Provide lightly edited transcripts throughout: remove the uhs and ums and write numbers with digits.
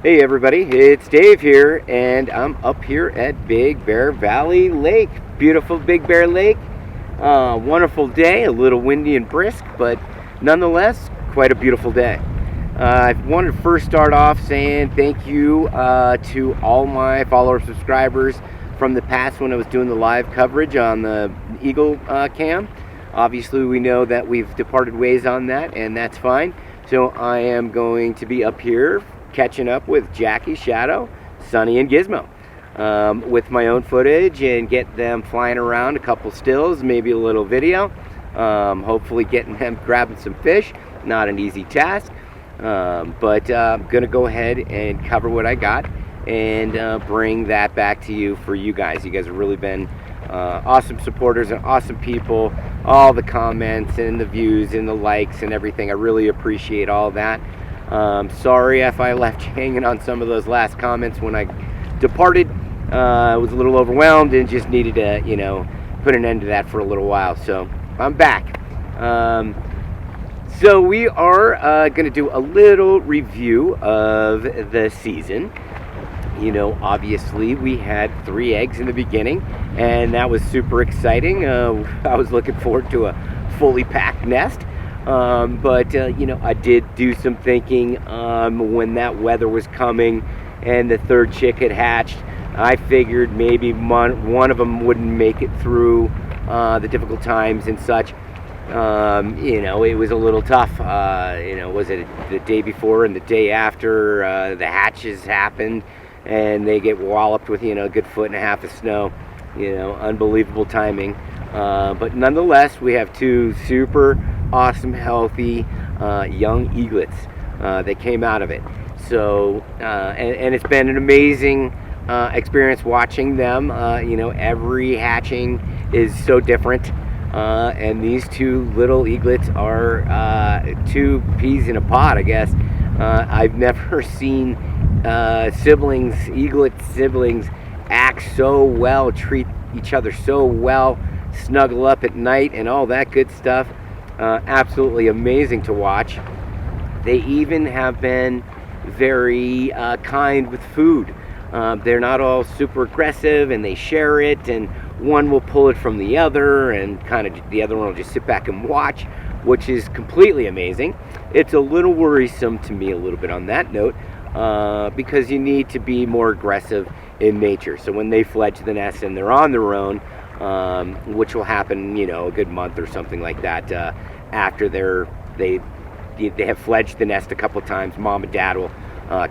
Hey everybody, it's Dave here, and I'm up here at Big Bear Valley Lake. Beautiful Big Bear Lake. Wonderful day, a little windy and brisk, but nonetheless, quite a beautiful day. I wanted to first start off saying thank you to all my followers, subscribers from the past when I was doing the live coverage on the Eagle cam. Obviously, we know that we've departed ways on that, and that's fine. So I am going to be up here catching up with Jackie, Shadow, Sunny, and Gizmo with my own footage and get them flying around, a couple stills, maybe a little video. Hopefully getting them grabbing some fish. Not an easy task, but I'm going to go ahead and cover what I got and bring that back to you for you guys. You guys have really been awesome supporters and awesome people. All the comments and the views and the likes and everything. I really appreciate all that. Sorry if I left you hanging on some of those last comments when I departed. I was a little overwhelmed and just needed to, put an end to that for a little while. So I'm back. So we are going to do a little review of the season. Obviously we had 3 eggs in the beginning, and that was super exciting. I was looking forward to a fully packed nest. But I did do some thinking when that weather was coming and the third chick had hatched. I figured maybe one of them wouldn't make it through the difficult times and such. It was a little tough. Was it the day before and the day after the hatches happened, and they get walloped with a good 1.5 feet of snow. Unbelievable timing. But nonetheless, we have 2 super awesome, healthy young eaglets that came out of it. So, and it's been an amazing experience watching them. Every hatching is so different. And these 2 little eaglets are 2 peas in a pod, I guess. I've never seen eaglet siblings act so well, treat each other so well, snuggle up at night and all that good stuff. Absolutely amazing to watch. They even have been very kind with food. They're not all super aggressive, and they share it, and one will pull it from the other, and kind of the other one will just sit back and watch, which is completely amazing. It's a little worrisome to me a little bit on that note, because you need to be more aggressive in nature. So when they fledge the nest and they're on their own, which will happen, a good month or something like that, after they have fledged the nest a couple times, mom and dad will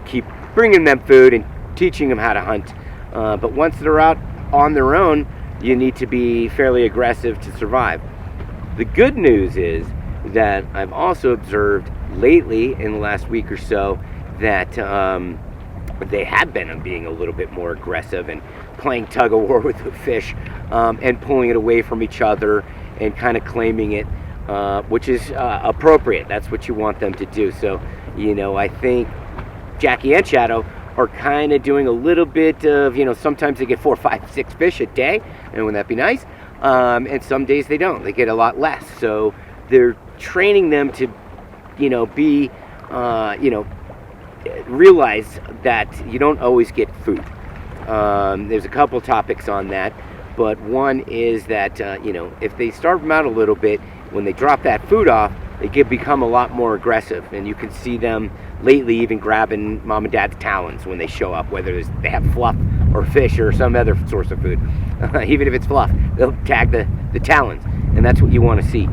keep bringing them food and teaching them how to hunt. But once they're out on their own, you need to be fairly aggressive to survive. The good news is that I've also observed lately in the last week or so that they have been being a little bit more aggressive and playing tug of war with the fish, and pulling it away from each other and kind of claiming it, which is appropriate. That's what you want them to do. So, I think Jackie and Shadow are kind of doing a little bit of, sometimes they get 4, 5, 6 fish a day, and wouldn't that be nice? And some days they don't. They get a lot less. So they're training them to, be, realize that you don't always get food. There's a couple topics on that, but one is that if they starve them out a little bit, when they drop that food off, they become a lot more aggressive, and you can see them lately even grabbing mom and dad's talons when they show up, whether they have fluff or fish or some other source of food. Even if it's fluff, they'll tag the talons, and that's what you want to see.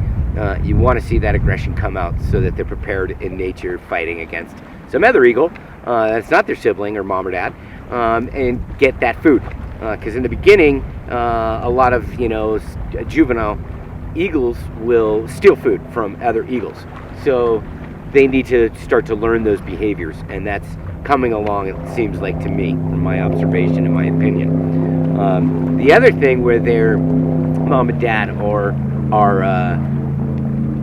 You want to see that aggression come out so that they're prepared in nature, fighting against some other eagle that's not their sibling or mom or dad, and get that food. Because in the beginning, a lot of juvenile eagles will steal food from other eagles. So they need to start to learn those behaviors, and that's coming along, it seems like to me, from my observation and my opinion. The other thing where their mom and dad are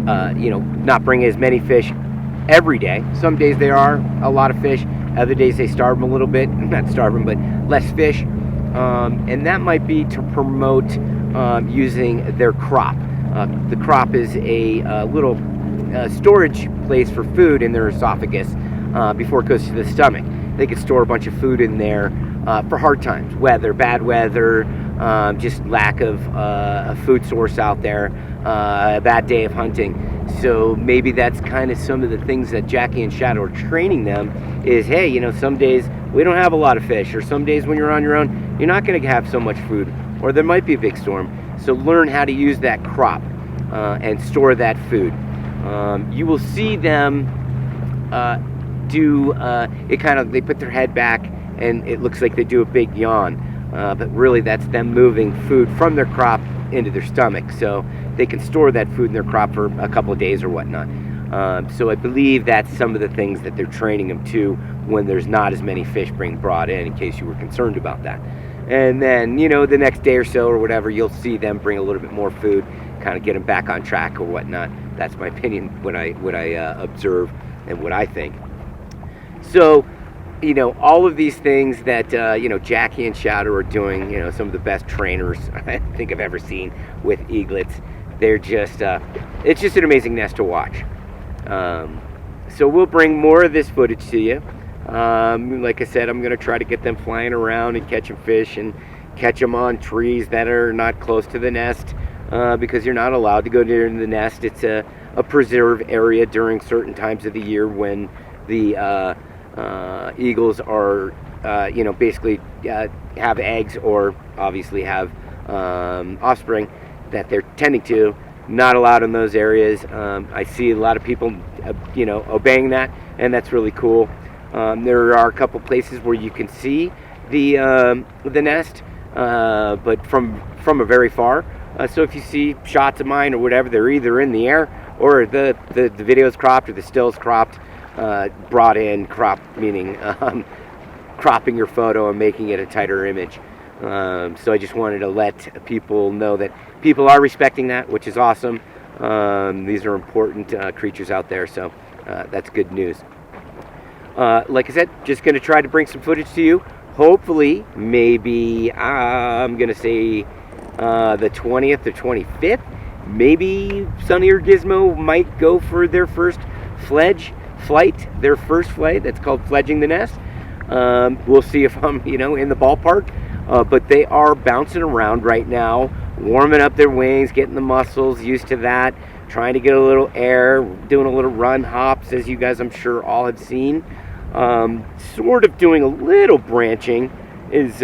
not bringing as many fish every day. Some days there are a lot of fish. Other days they starve them a little bit. Not starve them, but less fish. And that might be to promote using their crop. The crop is a little storage place for food in their esophagus before it goes to the stomach. they could store a bunch of food in there for hard times, weather, bad weather, just lack of a food source out there, a bad day of hunting. So maybe that's kind of some of the things that Jackie and Shadow are training them is, hey, you know, some days we don't have a lot of fish, or some days when you're on your own, you're not going to have so much food, or there might be a big storm. So learn how to use that crop and store that food. You will see them do it kind of, they put their head back and it looks like they do a big yawn. But really that's them moving food from their crop into their stomach, so they can store that food in their crop for a couple of days or whatnot. So I believe that's some of the things that they're training them to when there's not as many fish being brought in case you were concerned about that. And then, you know, the next day or so or whatever, you'll see them bring a little bit more food, kind of get them back on track or whatnot. That's my opinion when I observe and what I think. So, you know, all of these things that, you know, Jackie and Shadow are doing, you know, some of the best trainers I think I've ever seen with eaglets. They're just, it's just an amazing nest to watch. So we'll bring more of this footage to you. Like I said, I'm going to try to get them flying around and catching fish and catch them on trees that are not close to the nest, because you're not allowed to go near the nest. It's a preserve area during certain times of the year when the eagles are, you know, basically have eggs or obviously have offspring that they're tending to. Not allowed in those areas. I see a lot of people, you know, obeying that, and that's really cool. There are a couple places where you can see the nest, but from a very far. So if you see shots of mine or whatever, they're either in the air or the video's cropped or the still's cropped. Brought in, cropped meaning cropping your photo and making it a tighter image. So I just wanted to let people know that people are respecting that, which is awesome. These are important creatures out there, so that's good news. Like I said, just going to try to bring some footage to you. Hopefully, maybe I'm going to say the 20th or 25th. Maybe Sunny or Gizmo might go for their first flight, their first flight. That's called fledging the nest. We'll see if I'm, you know, in the ballpark. But they are bouncing around right now, warming up their wings, getting the muscles used to that, trying to get a little air, doing a little run hops, as you guys I'm sure all have seen. Sort of doing a little branching is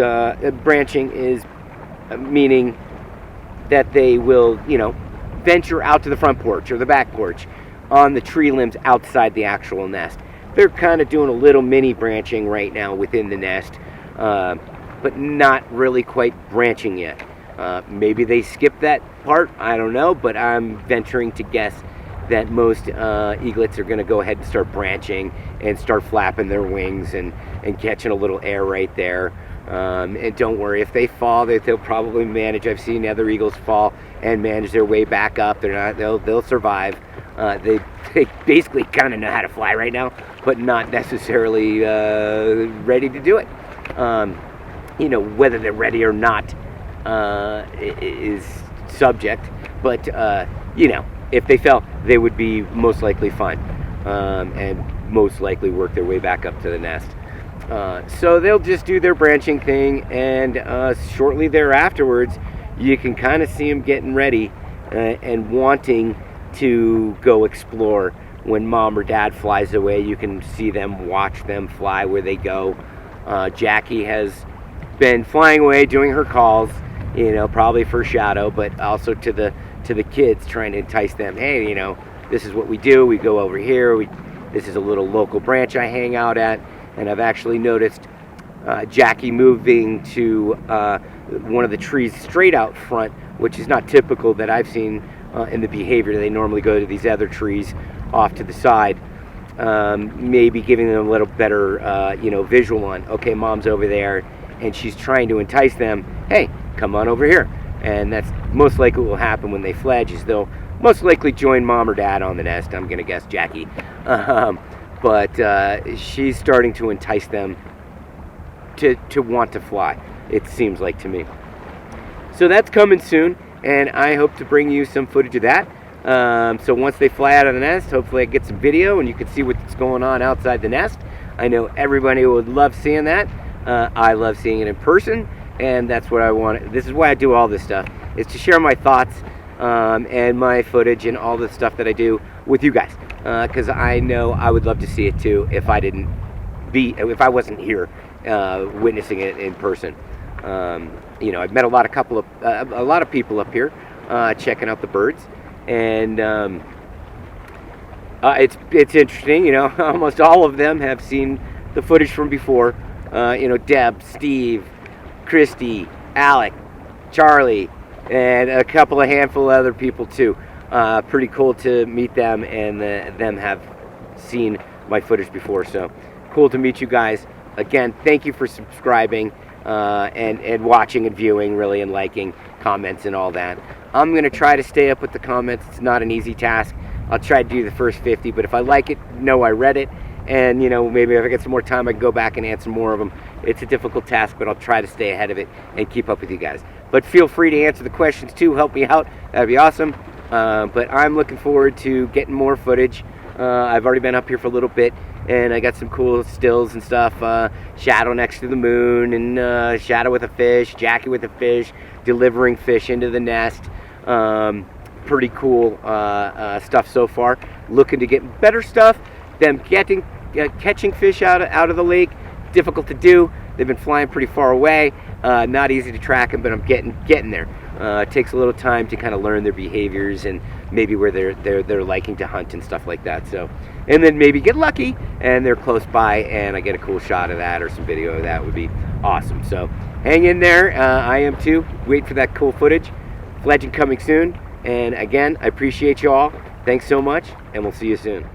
meaning that they will, you know, venture out to the front porch or the back porch on the tree limbs outside the actual nest. They're kind of doing a little mini branching right now within the nest, but not really quite branching yet. Maybe they skip that part, I don't know, but I'm venturing to guess that most eaglets are going to go ahead and start branching and start flapping their wings and catching a little air right there. And don't worry, if they fall, they'll probably manage. I've seen other eagles fall and manage their way back up. They'll survive. They basically kind of know how to fly right now, but not necessarily ready to do it. You know, whether they're ready or not is subject, but you know, if they fell, they would be most likely fine, and most likely work their way back up to the nest. So they'll just do their branching thing, and shortly thereafterwards, you can kind of see them getting ready and wanting to go explore. When mom or dad flies away, you can see them, watch them fly where they go. Jackie has been flying away, doing her calls, you know, probably for Shadow, but also to the kids, trying to entice them. Hey, you know, this is what we do. We go over here. This is a little local branch I hang out at. And I've actually noticed Jackie moving to one of the trees straight out front, which is not typical that I've seen in the behavior. They normally go to these other trees off to the side, maybe giving them a little better, you know, visual on, okay, mom's over there, and she's trying to entice them, hey, come on over here. And that's most likely what will happen when they fledge, is they'll most likely join mom or dad on the nest. I'm going to guess Jackie. But she's starting to entice them to want to fly, it seems like to me. So that's coming soon, and I hope to bring you some footage of that. So once they fly out of the nest, hopefully I get some video and you can see what's going on outside the nest. I know everybody would love seeing that. I love seeing it in person, and that's what I want. This is why I do all this stuff, is to share my thoughts and my footage and all the stuff that I do with you guys, because I know I would love to see it too if I wasn't here witnessing it in person. I've met a lot of people up here checking out the birds, and it's interesting. Almost all of them have seen the footage from before. Deb, Steve, Christy, Alec, Charlie, and a handful of other people too. Pretty cool to meet them, and them have seen my footage before. So cool to meet you guys. Again, thank you for subscribing and watching and viewing, really, and liking, comments, and all that. I'm going to try to stay up with the comments. It's not an easy task. I'll try to do the first 50, but if I like it, know I read it. And, maybe if I get some more time, I can go back and answer more of them. It's a difficult task, but I'll try to stay ahead of it and keep up with you guys. But feel free to answer the questions, too. Help me out. That'd be awesome. But I'm looking forward to getting more footage. I've already been up here for a little bit, and I got some cool stills and stuff. Shadow next to the moon, and Shadow with a fish, Jackie with a fish, delivering fish into the nest. Pretty cool stuff so far. Looking to get better stuff. Them catching fish out of the lake, difficult to do. They've been flying pretty far away. Not easy to track them, but I'm getting there. It takes a little time to kind of learn their behaviors and maybe where they're liking to hunt and stuff like that. So, and then maybe get lucky and they're close by and I get a cool shot of that or some video of that would be awesome. So hang in there. I am too. Wait for that cool footage. Legend coming soon. And again, I appreciate you all. Thanks so much, and we'll see you soon.